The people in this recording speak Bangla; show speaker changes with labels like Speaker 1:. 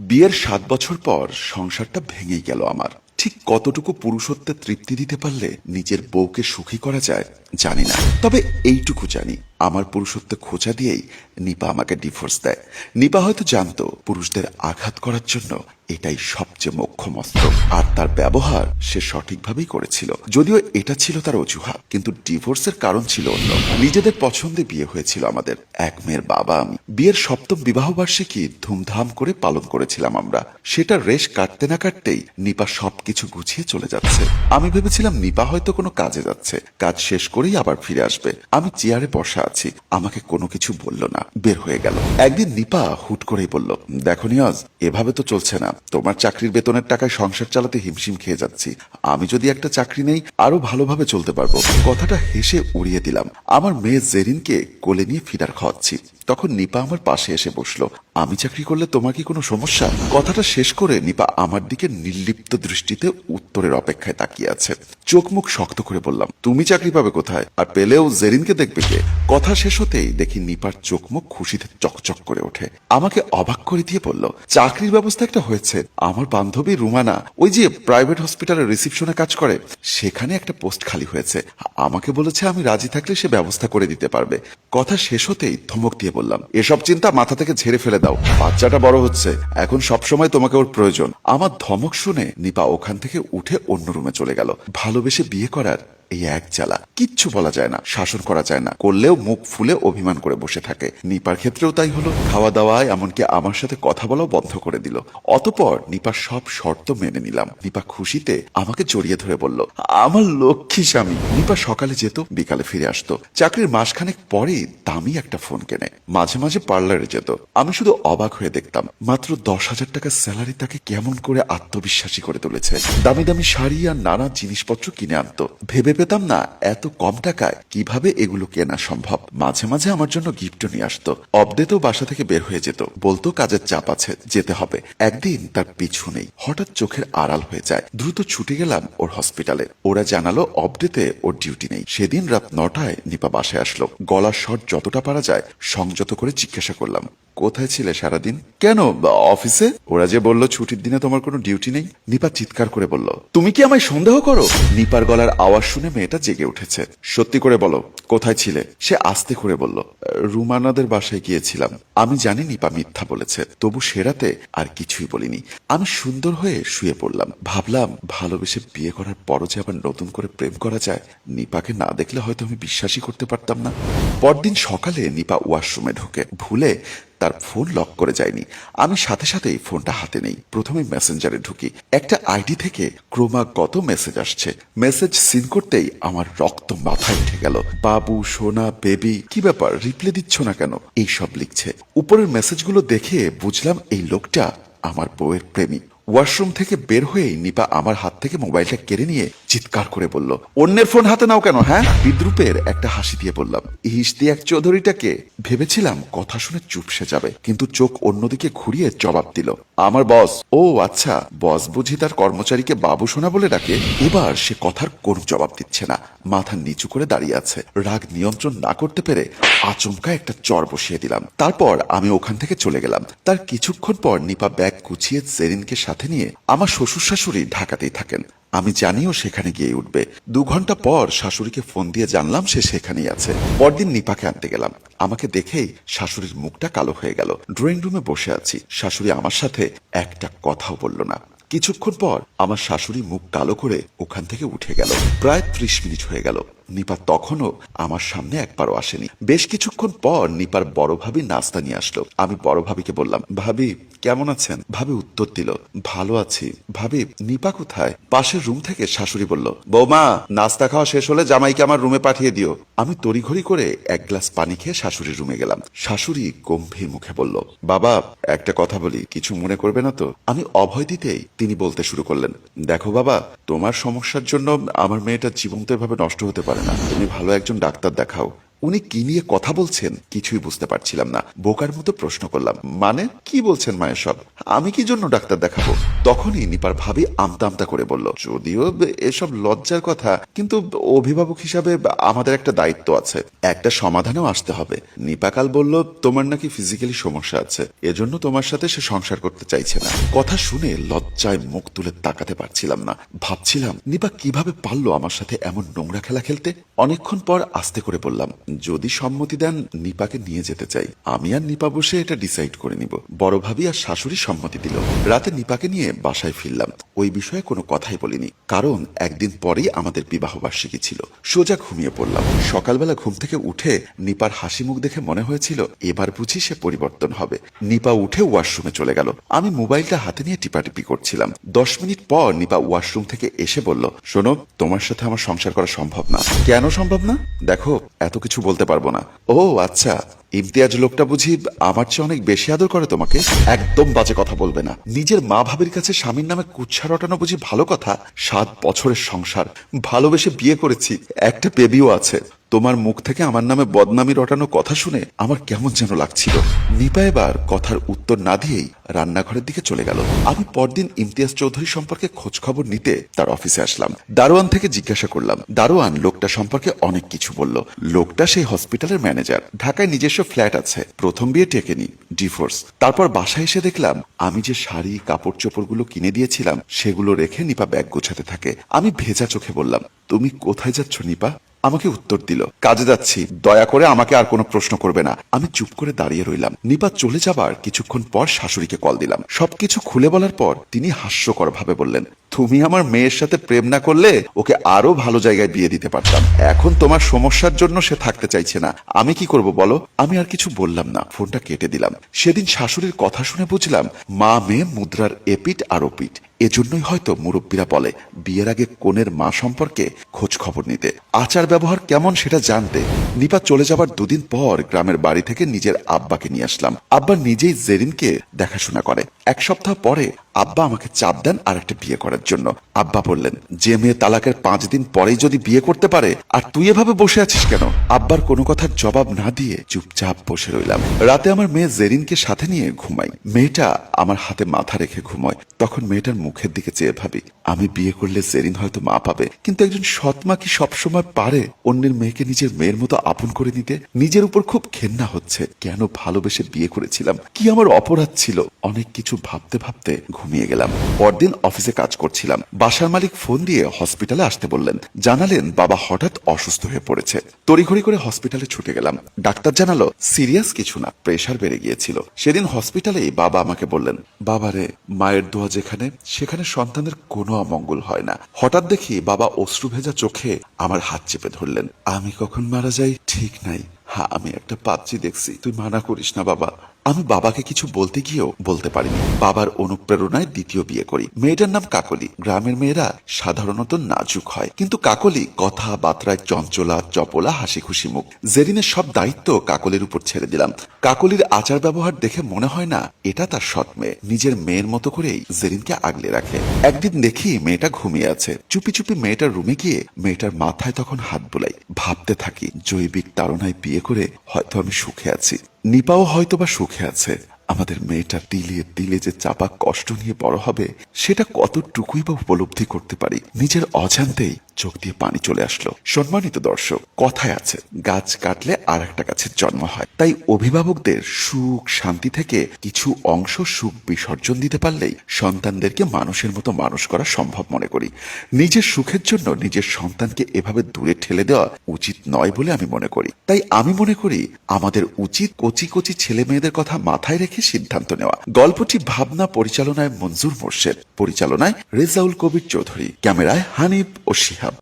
Speaker 1: বিয়ের ৭ বছর পর সংসারটা ভেঙেই গেল আমার। ঠিক কতটুকু পুরুষত্বের তৃপ্তি দিতে পারলে নিজের বউকে সুখী করা যায় জানি না, তবে এইটুকু জানি আমার পুরুষত্ব খোঁচা দিয়েই নিপা আমাকে ডিভোর্স দেয়। নিপা হয়তো জানতো পুরুষদের আঘাত করার জন্য এটাই সবচেয়ে মোক্ষম অস্ত্র, আর তার ব্যবহার সে সঠিকভাবেই করেছিল। যদিও এটা ছিল তার অজুহাত, কিন্তু ডিভোর্সের কারণ ছিল অন্য। নিজেদের পছন্দে বিয়ে হয়েছিল আমাদের, এক মেয়ের বাবা আমি। বিয়ের ৭ম বিবাহবার্ষিকী ধুমধাম করে পালন করেছিলাম আমরা। সেটা রেশ কাটতে না কাটতেই নিপা সবকিছু গুছিয়ে চলে যাচ্ছে। আমি ভেবেছিলাম নিপা হয়তো কোনো কাজে যাচ্ছে, কাজ শেষ করেই আবার ফিরে আসবে। আমি চেয়ারে বসা আছি, আমাকে কোনো কিছু বলল না, বের হয়ে গেল। একদিন নিপা হুট করেই বলল, দেখো নিয়াজ, এভাবে তো চলছে না। তোমার চাকরির বেতনের টাকায় সংসার চালাতে হিমশিম খেয়ে যাচ্ছি। আমি যদি একটা চাকরি নেই আরো ভালোভাবে চলতে পারবো। কথাটা হেসে উড়িয়ে দিলাম। আমার মেয়ে জেরিনকে কোলে নিয়ে ফিডার খাওয়াচ্ছি, তখন নিপা আমার পাশে এসে বসলো। আমি চাকরি করলে তোমার কি কোনো সমস্যা? কথাটা শেষ করে নিপা আমার দিকে নির্লিপ্ত দৃষ্টিতে উত্তরের অপেক্ষায় তাকিয়ে আছে। চোখ মুখ শক্ত করে বললাম, তুমি চাকরি পাবে কোথায়, আর পেলেও জেরিনকে দেখবে কে? কথা শেষ হতেই দেখি নিপার চোখ মুখ খুশিতে চকচক করে ওঠে। আমাকে অবাক করে দিয়ে বলল, চাকরির ব্যবস্থা একটা হয়েছে। আমার বান্ধবী রুমানা ওই যে প্রাইভেট হসপিটালের রিসিপশনে কাজ করে, সেখানে একটা পোস্ট খালি হয়েছে। আমাকে বলেছে আমি রাজি থাকলে সে ব্যবস্থা করে দিতে পারবে। কথা শেষ হতেই ধমক দিয়ে বললাম, এসব চিন্তা মাথা থেকে ঝেড়ে ফেলে দাও। বাচ্চাটা বড় হচ্ছে, এখন সবসময় তোমাকে ওর প্রয়োজন। আমার ধমক শুনে নিপা ওখান থেকে উঠে অন্য রুমে চলে গেল। ভালোবেসে বিয়ে করার এই এক জ্বালা, কিচ্ছু বলা যায় না, শাসন করা যায় না, করলেও মুখ ফুলে অভিমান করে বসে থাকে। নিপার ক্ষেত্রেও তাই হলো। খাওয়া দাওয়ায় এমনকি আমার সাথে কথা বলাও বন্ধ করে দিল। অতপর নিপার সব শর্ত মেনে নিলাম। নিপা খুশিতে আমাকে জড়িয়ে ধরে বলল, আমার লক্ষ্মী স্বামী। নিপা সকালে যেত, বিকালে ফিরে আসতো। চাকরির মাসখানেক পরেই দামি একটা ফোন কেনে। মাঝে মাঝে পার্লারে যেত। আমি শুধু অবাক হয়ে দেখতাম, মাত্র 10,000 টাকার স্যালারি তাকে কেমন করে আত্মবিশ্বাসী করে তুলেছে। দামি দামি শাড়ি আর নানা জিনিসপত্র কিনে আনতো। ভেবে পেতাম না এত কম টাকায় কিভাবে এগুলো কেনা সম্ভব। মাঝে মাঝে আমার জন্য গিফটও নিয়ে আসতো। অবদেতেও বাসা থেকে বের হয়ে যেত, বলতো কাজের চাপ আছে, যেতে হবে। একদিন তার পিছু নেই, হঠাৎ চোখের আড়াল হয়ে যায়। দ্রুত ছুটে গেলাম ওর হসপিটালে। ওরা জানালো অবডেতে ওর ডিউটি নেই। সেদিন রাত 9টায় নিপা বাসায় আসলো। গলার স্বর যতটা পারা যায় সংযত করে জিজ্ঞাসা করলাম, কোথায় ছিলে সারাদিন? কেন, অফিসে? ওরা যে বলল ছুটির দিনে তোমার কোনো ডিউটি নেই। নিপা চিৎকার করে বলল, তুমি কি আমায় সন্দেহ করো? নিপার গলার আওয়াজ শুনে মেয়েটা জেগে উঠেছে। সত্যি করে বলো, কোথায় ছিলে? সে আস্তে করে বলল, রুমানাদের বাসায় গিয়েছিলাম। আমি জানি নিপা মিথ্যা বলেছে, তবু সে রাতে আর কিছুই বলিনি। আমি সুন্দর হয়ে শুয়ে পড়লাম। ভাবলাম ভালোবেসে বিয়ে করার পরও যে আবার নতুন করে প্রেম করা যায়। নিপাকে না দেখলে হয়তো আমি বিশ্বাসই করতে পারতাম না। পরদিন সকালে নিপা ওয়াশরুমে ঢোকে, ভুলে তার ফোন লক করে যায়নি। আমি সাথে সাথেই ফোনটা হাতে নেই। প্রথমে মেসেঞ্জারে ঢুকি। একটা আইডি থেকে ক্রমাগত মেসেজ আসছে। মেসেজ সিন করতেই আমার রক্ত মাথায় উঠে গেল। বাবু, সোনা, বেবি, কি ব্যাপার, রিপ্লাই দিচ্ছ না কেন? এইসব লিখছে। উপরের মেসেজগুলো দেখে বুঝলাম এই লোকটা আমার বউয়ের প্রেমিক। ওয়াশরুম থেকে বের হয়ে নিপা আমার হাত থেকে মোবাইলটা কেড়ে নিয়ে চিৎকার করে বলল, অন্যের ফোন হাতে নাও কেন? হ্যাঁ? বিদ্রুপের একটা হাসি দিয়ে বললাম, ইশতিয়াক চৌধুরীটাকে। ভেবেছিলাম কথা শুনে চুপসে যাবে, কিন্তু চোখ অন্যদিকে ঘুরিয়ে জবাব দিল, আমার বস। ও আচ্ছা, বস বুঝি তার কর্মচারীকে বাবু সোনা বলে ডাকে? এবার সে কথার কোন জবাব দিচ্ছে না, মাথা নিচু করে দাঁড়িয়ে আছে। রাগ নিয়ন্ত্রণ না করতে পেরে আচমকা একটা চর বসিয়ে দিলাম। তারপর আমি ওখান থেকে চলে গেলাম। তার কিছুক্ষণ পর নিপা ব্যাগ গুছিয়ে জেরিনকে সাথে নিয়ে আমার শ্বশুর শাশুড়ি ঢাকাতেই থাকেন। আমি জানিও সেখানে গিয়ে উঠবে। 2 ঘন্টা পর শাশুড়িকে ফোন দিয়ে জানলাম সে সেখানেই আছে। পরদিন নিপাকে আনতে গেলাম। আমাকে দেখেই শাশুড়ির মুখটা কালো হয়ে গেল। ড্রয়িং রুমে বসে আছি। শাশুড়ি আমার সাথে একটা কথাও বলল না। কিছুক্ষণ পর আমার শাশুড়ি মুখ কালো করে ওখান থেকে উঠে গেল। প্রায় 30 মিনিট হয়ে গেল। নিপা তখনও আমার সামনে একবারও আসেনি। বেশ কিছুক্ষণ পর নিপার বড় ভাবি নাস্তা নিয়ে আসলো। আমি বড় ভাবিকে বললাম, ভাবি কেমন আছেন? ভাবি উত্তর দিল, ভালো আছি। ভাবি, নিপা কোথায়? পাশের রুম থেকে শাশুড়ি বলল, বৌমা, নাস্তা খাওয়া শেষ হলে জামাইকে আমার রুমে পাঠিয়ে দিও। আমি তড়িঘড়ি করে এক গ্লাস পানি খেয়ে শাশুড়ির রুমে গেলাম। শাশুড়ি গম্ভীর মুখে বলল, বাবা একটা কথা বলি, কিছু মনে করবে না তো? আমি অভয় দিতেই তিনি বলতে শুরু করলেন, দেখো বাবা, তোমার সমস্যার জন্য আমার মেয়েটা জীবন্ত এভাবে নষ্ট হতে পারে না। তুমি ভালো একজন ডাক্তার দেখাও। উনি কি নিয়ে কথা বলছেন কিছুই বুঝতে পারছিলাম না। বোকার মতো প্রশ্ন করলাম, মানে কি বলছেন মা এসব? আমি কি জন্য ডাক্তার দেখাবো? তখনই নিপার ভাবি আমতা আমতা করে বলল, যদিও এসব লজ্জার কথা, কিন্তু অভিভাবক হিসাবে আমাদের একটা দায়িত্ব আছে, একটা সমাধানেও আসতে হবে। নিপাকাল বলল, তোমার নাকি ফিজিক্যালি সমস্যা আছে, এজন্য তোমার সাথে সে সংসার করতে চাইছে না। কথা শুনে লজ্জায় মুখ তুলে তাকাতে পারছিলাম না। ভাবছিলাম নিপা কিভাবে পারলো আমার সাথে এমন নোংরা খেলা খেলতে। অনেকক্ষণ পর আস্তে করে বললাম, যদি সম্মতি দেন নিপাকে নিয়ে যেতে চাই। আমি আর নিপা বসে এটা ডিসাইড করে নিব। বড় ভাবি আর শাশুড়ি সম্মতি দিল। রাতে নিপাকে নিয়ে বাসায় ফিরলাম। ওই বিষয়ে কোনো কথাই বলিনি, কারণ একদিন পরেই আমাদের বিবাহ বার্ষিকী ছিল। সোজা ঘুমিয়ে পড়লাম। সকালবেলা ঘুম থেকে উঠে নিপার হাসি মুখ দেখে মনে হয়েছিল এবার বুঝি সে পরিবর্তন হবে। নিপা উঠে ওয়াশরুমে চলে গেল। আমি মোবাইলটা হাতে নিয়ে টিপাটিপি করছিলাম। 10 মিনিট পর নিপা ওয়াশরুম থেকে এসে বলল, শোনো, তোমার সাথে আমার সংসার করা সম্ভব না। কেন সম্ভব না? দেখো, এত কিছু বলতে পারবো না। ও আচ্ছা, ইমতিয়াজ লোকটা বুঝি আমার চেয়ে অনেক বেশি আদর করে তোমাকে? একদম বাজে কথা বলবে না। নিজের মা ভাবির কাছে স্বামীর নামে কুচ্ছা রটানো বুঝি ভালো কথা? 7 বছরের সংসার, ভালোবেসে বিয়ে করেছি, একটা বেবিও আছে। তোমার মুখ থেকে আমার নামে বদনামি রটানো কথা শুনে আমার কেমন যেন লাগছিল। নিপা এবার কথার উত্তর না দিয়েই রান্নাঘরের দিকে চলে গেল। আমি পরদিন ইমতিয়াজ চৌধুরী সম্পর্কে খোঁজ খবর নিতে তার অফিসে আসলাম। দারোয়ান থেকে জিজ্ঞাসা করলাম। দারোয়ান লোকটা সম্পর্কে অনেক কিছু বলল। লোকটা সেই হসপিটালের ম্যানেজার, ঢাকায় নিজস্ব ফ্ল্যাট আছে, প্রথম বিয়ে টেকেনি, ডিভোর্স। তারপর বাসায় এসে দেখলাম আমি যে শাড়ি কাপড় চোপড়গুলো কিনে দিয়েছিলাম সেগুলো রেখে নিপা ব্যাগ গোছাতে থাকে। আমি ভেজা চোখে বললাম, তুমি কোথায় যাচ্ছ নিপা? আমাকে উত্তর দিল, কাজে যাচ্ছি, দয়া করে আমাকে আর কোনো প্রশ্ন করবে না। আমি চুপ করে দাঁড়িয়ে রইলাম। নিপা চলে যাবার কিছুক্ষণ পর শাশুড়িকে কল দিলাম। সবকিছু খুলে বলার পর তিনি হাস্যকর ভাবে বললেন, তুমি আমার মেয়ের সাথে প্রেম না করলে ওকে আরো ভালো জায়গায় বিয়ে দিতে পারতাম। এখন তোমার সমস্যার জন্য সে থাকতে চাইছে না, আমি কি করব বলো? আমি আর কিছু বললাম না, ফোনটা কেটে দিলাম। সেদিন শাশুড়ির কথা শুনে বুঝলাম মা মেয়ে মুদ্রার এপিট আর ওপিট। এজন্যই হয়তো মুরব্বীরা বলে বিয়ের আগে কনের মা সম্পর্কে খোঁজ খবর নিতে, আচার ব্যবহার কেমন সেটা জানতে। নিপা চলে যাবার 2 দিন পর গ্রামের বাড়ি থেকে নিজের আব্বাকে নিয়ে আসলাম। আব্বা নিজেই জেরিনকে দেখাশোনা করে। 1 সপ্তাহ পরে আব্বা আমাকে চাপ দেন আর একটা বিয়ে করার জন্য। আব্বা বললেন, যে মেয়ে তালাকের 5 দিন পরেই যদি বিয়ে করতে পারে, আর তুই এভাবে বসে আছিস কেন? আব্বার কোনো কথার জবাব না দিয়ে চুপচাপ বসে রইলাম। রাতে আমার মেয়ে জেরিনকে সাথে নিয়ে ঘুমাই। মেয়েটা আমার হাতে মাথা রেখে ঘুমায়। তখন মেয়েটার মুখের দিকে চেয়ে ভাবি, আমি বিয়ে করলে জেরিন হয়তো মা পাবে, কিন্তু একজন সৎ মা কি সবসময় পারে অন্যের মেয়েকে নিজের মেয়ের মতো আপন করে নিতে? নিজের উপর খুব ঘেন্না হচ্ছে। কেন ভালোবেসে বিয়ে করেছিলাম? কি আমার অপরাধ ছিল? অনেক কিছু ভাবতে ভাবতে ঘুমিয়ে গেলাম। পরদিন অফিসে কাজ করছিলাম। বাসার মালিক ফোন দিয়ে হসপিটালে আসতে বললেন। জানালেন বাবা হঠাৎ অসুস্থ হয়ে পড়েছে। তড়িঘড়ি করে হসপিটালে ছুটে গেলাম। ডাক্তার জানালো সিরিয়াস কিছু না, প্রেশার বেড়ে গিয়েছিল। সেদিন হসপিটালেই বাবা আমাকে বললেন, বাবারে, মায়ের দোয়া যেখানে সেখানে সন্তানের কোনো অমঙ্গল হয় না। হঠাৎ দেখি বাবা অশ্রু ভেজা চোখে আমার হাত চেপে ধরলেন। আমি কখন মারা যাই ঠিক নাই। হ্যাঁ, আমি একটা পাত্রী দেখছি, তুই মানা করিস না বাবা। আমি বাবাকে কিছু বলতে গিয়েও বলতে পারিনি। বাবার অনুপ্রেরণায় দ্বিতীয় বিয়ে করি। মেয়েটার নাম কাকলি। গ্রামের মেয়েরা সাধারণত নাজুক হয়, কিন্তু কাকলি কথাবার্তায় চঞ্চলা, চপলা, হাসি খুশি মুখ। জেরিনের সব দায়িত্ব কাকলির উপর ছেড়ে দিলাম। কাকলির আচার ব্যবহার দেখে মনে হয় না এটা তার সৎ মেয়ে। নিজের মেয়ের মতো করেই জেরিনকে আগলে রাখে। একদিন দেখি মেয়েটা ঘুমিয়ে আছে। চুপি চুপি মেয়েটার রুমে গিয়ে মেয়েটার মাথায় তখন হাত বুলাই। ভাবতে থাকি, জৈবিক তাড়নায় বিয়ে করে হয়তো আমি সুখে আছি, নিপাও হয়তোবা সুখে আছে। আমাদের মেয়েটা তিলে তিলে যে চাপা কষ্ট নিয়ে বড় হবে সেটা কতটুকুই বা উপলব্ধি করতে পারি। নিজের অজান্তেই চোখ দিয়ে পানি চলে আসলো। সম্মানিত দর্শক, কথায় আছে গাছ কাটলে আর একটা গাছের জন্ম হয়। তাই অভিভাবকদের সুখ শান্তি থেকে কিছু অংশ সুখ বিসর্জন দিতে পারলেই সন্তানদেরকে মানুষের মতো মানুষ করা সম্ভব মনে করি। নিজের সুখের জন্য নিজের সন্তানকে এভাবে দূরে ঠেলে দেওয়া উচিত নয় বলে আমি মনে করি। তাই আমি মনে করি আমাদের উচিত কচি কচি ছেলে মেয়েদের কথা মাথায় রেখে সিদ্ধান্ত নেওয়া। গল্পটি ভাবনা পরিচালনায় মঞ্জুর মোর্শেদ, পরিচালনায় রেজাউল কবির চৌধুরী, ক্যামেরায় হানিফ ও শিহাব।